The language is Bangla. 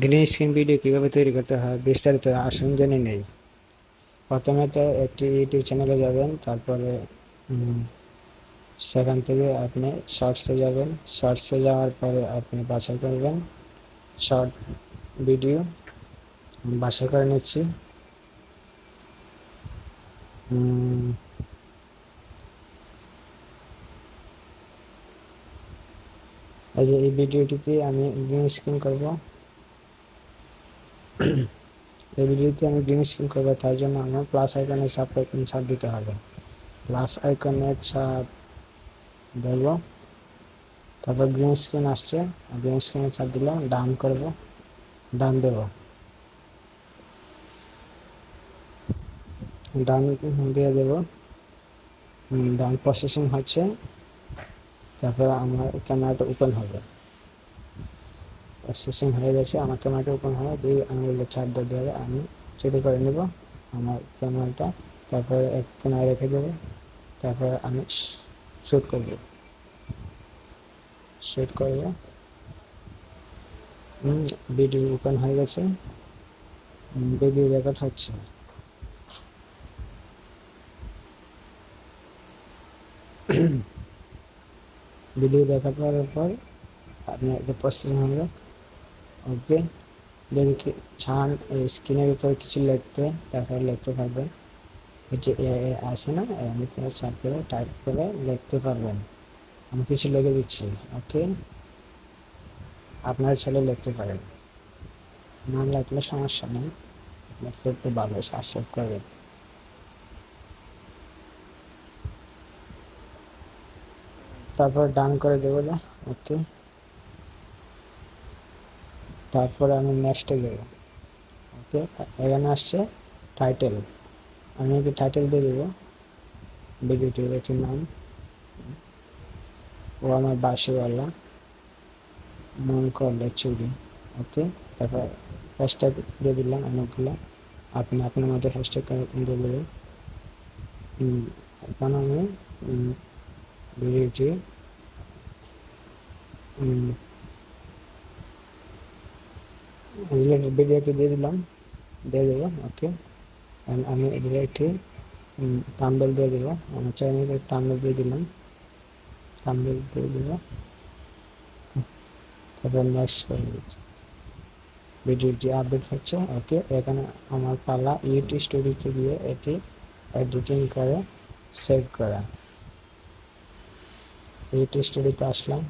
গ্রিন স্ক্রিন ভিডিও কীভাবে তৈরি করতে হয় বিস্তারিত আসুন জেনে নেই। প্রথমে তো একটি ইউটিউব চ্যানেলে যাবেন, তারপরে সেখান থেকে আপনি শর্টসে যাবেন। শর্টসে যাওয়ার পরে আপনি বাছাই করবেন শর্ট ভিডিও। বাছাই করে নিচ্ছি। এই যে এই ভিডিওটিতে আমি গ্রিন স্ক্রিন করব। এই ভিডিওতে আমি গ্রিন স্ক্রিন করবো, তার জন্য আমার প্লাস আইকনের ছাপ দিতে হবে। প্লাস আইকনের ছাপ দেব, তারপর গ্রিন স্ক্রিন আসছে, গ্রিন স্ক্রিনে চাপ দিলাম, ডান করব, ডান দেব, ডান দিয়ে দেব। ডান প্রসেসিং হচ্ছে, তারপর আমার ক্যামেরাটা ওপেন হবে। প্রসেসিং হয়ে গেছে, আমার ক্যামেরাটা ওপেন হবে। 2 আঙুলের চাপ দিয়ে আমি চুরি করে নেব আমার ক্যামেরাটা, তারপরে এক কোনায় রেখে দেবো। তারপরে আমি শ্যুট করব। ভিডিও ওপেন হয়ে গেছে, ভিডিও রেকর্ড হচ্ছে। ভিডিও রেকর্ড করার পর আপনার এটা প্রসেসিং হবে। ওকে, যদি চান স্ক্রিনের উপরে কিছু লিখতে, তারপরে লিখতে পারবেন। যে আসে না, আমি চাপ করে টাইপ করে লিখতে পারবেন। আমি কিছু লিখে দিচ্ছি। ওকে, আপনার ছেলে লিখতে পারেন, না লিখলে সমস্যা নেই, লিখলে একটু ভালো সাবস্ক্রাইব করবেন। তারপর ডান করে দেবো। ওকে, তারপরে আমি নেক্সটে দেবো। ওকে, এখানে আসছে টাইটেল, আমি ওকে টাইটেল দিয়ে দেবো ভিডিওটির একটি নাম। ও আমার বাসিওয়ালা মন করলে চুরি। ওকে, তারপর হ্যাশট্যাগ দিয়ে দিলাম অনেকগুলো, আপনি আপনার মতো হ্যাশট্যাগ দিয়ে দেবেন। এখন আমি ভিডিওটি রিলেটেড ভিডিওটি দিয়ে দেবো। ওকে, আমি একটি থাম্বনেল দিয়ে দেবো, আমার চ্যানেলের থাম্বনেল দিয়ে দিলাম, তারপর নেক্সট করে দিচ্ছি। ভিডিওটি আপডেট হচ্ছে। ওকে, এখানে আমার পালা ইউটিউব স্টুডিওতে গিয়ে এটি এডিটিং করে সেভ করা। ইউটিউব স্টুডিওতে আসলাম,